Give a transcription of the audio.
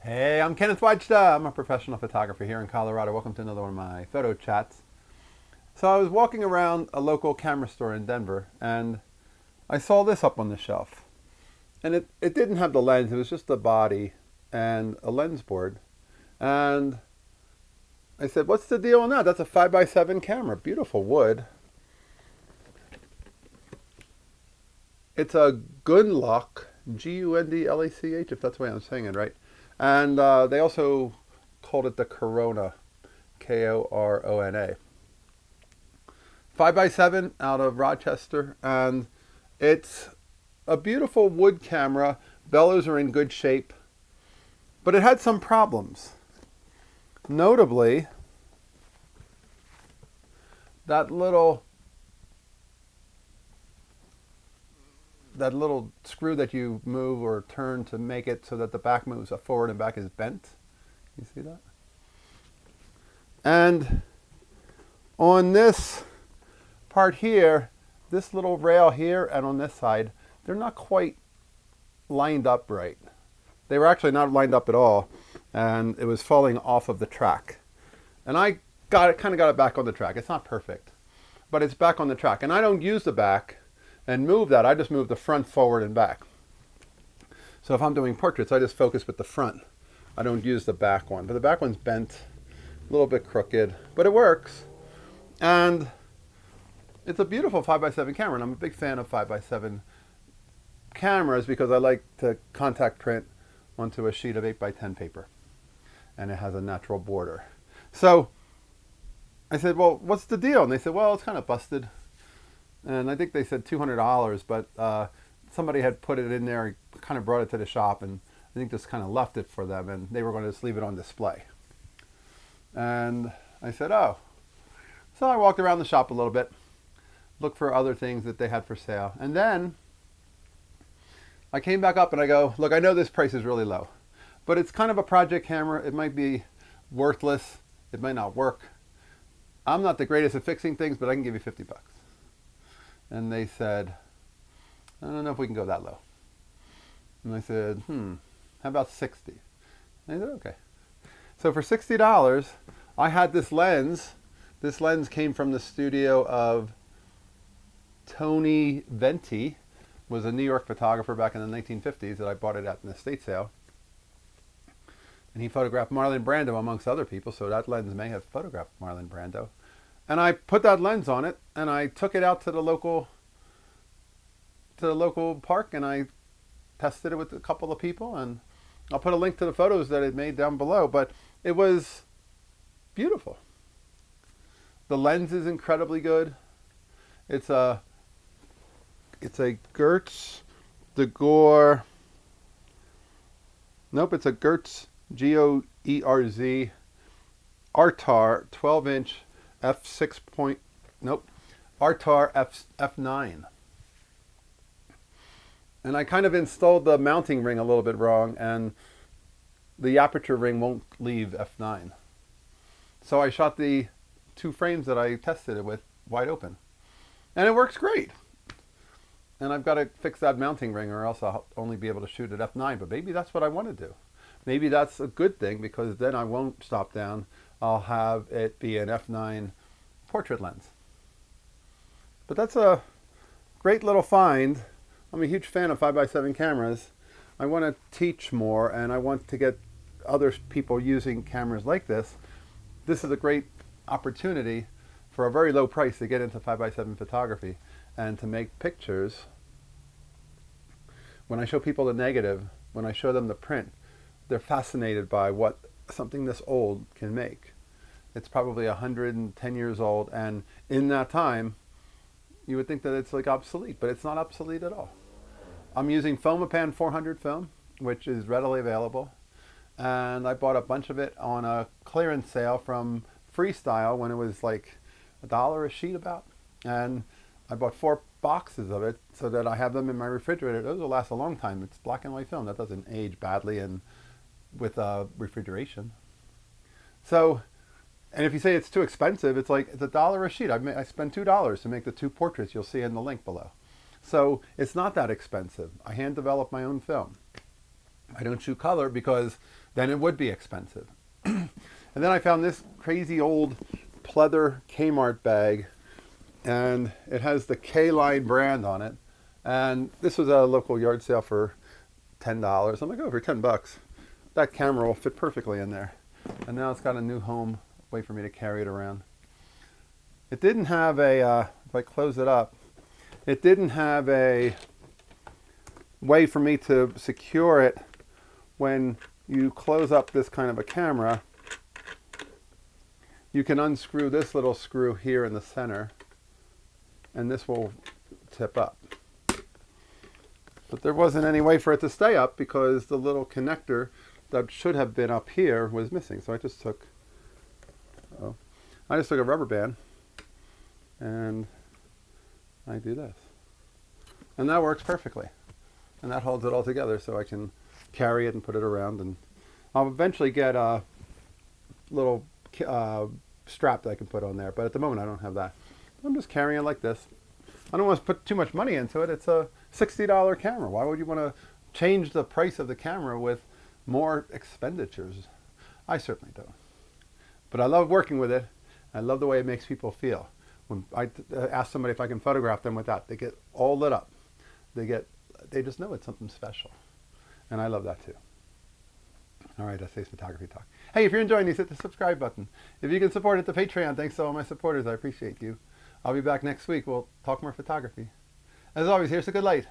Hey, I'm Kenneth Wajda. I'm a professional photographer here in Colorado. Welcome to another one of my photo chats. So I was walking around a local camera store in Denver and I saw this up on the shelf. And it didn't have the lens, it was just the body and a lens board. And I said, what's the deal on that? That's a 5x7 camera, beautiful wood. It's a Gundlach, Gundlach, if that's the way I'm saying it right. And they also called it the Korona, Korona. 5x7 out of Rochester, and it's a beautiful wood camera. Bellows are in good shape, but it had some problems. Notably, that little screw that you move or turn to make it so that the back moves forward and back is bent. You see that? And on this part here, this little rail here and on this side, they're not quite lined up right. They were actually not lined up at all, and it was falling off of the track. And I kind of got it back on the track. It's not perfect, but it's back on the track. And I don't use the back and move that. I just move the front forward and back. So if I'm doing portraits, I just focus with the front. I don't use the back one. But the back one's bent, a little bit crooked, but it works. And it's a beautiful 5x7 camera, and I'm a big fan of 5x7 cameras because I like to contact print onto a sheet of 8x10 paper. And it has a natural border. So I said, well, what's the deal? And they said, well, it's kind of busted. And I think they said $200, but somebody had put it in there, kind of brought it to the shop, and I think just kind of left it for them, and they were going to just leave it on display. And I said, oh. So I walked around the shop a little bit, looked for other things that they had for sale. And then I came back up and I go, look, I know this price is really low, but it's kind of a project camera. It might be worthless. It might not work. I'm not the greatest at fixing things, but I can give you 50 bucks. And they said, I don't know if we can go that low. And I said, how about 60? And they said, okay. So for $60, I had this lens. This lens came from the studio of Tony Venti, was a New York photographer back in the 1950s that I bought it at an estate sale. And he photographed Marlon Brando amongst other people, so that lens may have photographed Marlon Brando. And I put that lens on it, and I took it out to the local park, and I tested it with a couple of people, and I'll put a link to the photos that it made down below. But it was beautiful. The lens is incredibly good. It's a Gertz Degor. Nope, it's a Gertz Goerz Artar 12-inch f6 point. Nope, Artar f9. And I kind of installed the mounting ring a little bit wrong, and the aperture ring won't leave f9. So I shot the two frames that I tested it with wide open, and it works great. And I've got to fix that mounting ring, or else I'll only be able to shoot at f9. But maybe that's what I want to do. Maybe that's a good thing, because then I won't stop down. I'll have it be an f9 portrait lens. But that's a great little find. I'm a huge fan of 5x7 cameras. I want to teach more, and I want to get other people using cameras like this. This is a great opportunity for a very low price to get into 5x7 photography and to make pictures. When I show people the negative, when I show them the print, they're fascinated by what something this old can make. It's probably 110 years old, and in that time, you would think that it's like obsolete, but it's not obsolete at all. I'm using Fomapan 400 film, which is readily available, and I bought a bunch of it on a clearance sale from Freestyle when it was like $1 a sheet about, and I bought 4 boxes of it so that I have them in my refrigerator. Those will last a long time. It's black and white film. That doesn't age badly and with refrigeration. So, and if you say it's too expensive, it's like, it's $1 a sheet. I spent $2 to make the 2 portraits you'll see in the link below. So it's not that expensive. I hand develop my own film. I don't shoot color because then it would be expensive. And then I found this crazy old pleather Kmart bag, and it has the K-Line brand on it. And this was a local yard sale for $10. I'm like, oh, for $10, that camera will fit perfectly in there. And now it's got a new home, way for me to carry it around. It didn't have a, if I close it up, it didn't have a way for me to secure it. When you close up this kind of a camera, you can unscrew this little screw here in the center, and this will tip up. But there wasn't any way for it to stay up because the little connector that should have been up here was missing. So I just took a rubber band and I do this. And that works perfectly. And that holds it all together so I can carry it and put it around. And I'll eventually get a little strap that I can put on there. But at the moment I don't have that. I'm just carrying it like this. I don't want to put too much money into it. It's a $60 camera. Why would you want to change the price of the camera with more expenditures? I certainly don't. But I love working with it. I love the way it makes people feel. When I ask somebody if I can photograph them with that, they get all lit up. They just know it's something special. And I love that too. All right, that stays photography talk. Hey, if you're enjoying these, hit the subscribe button. If you can support it, the Patreon. Thanks to all my supporters. I appreciate you. I'll be back next week. We'll talk more photography. As always, here's a good light.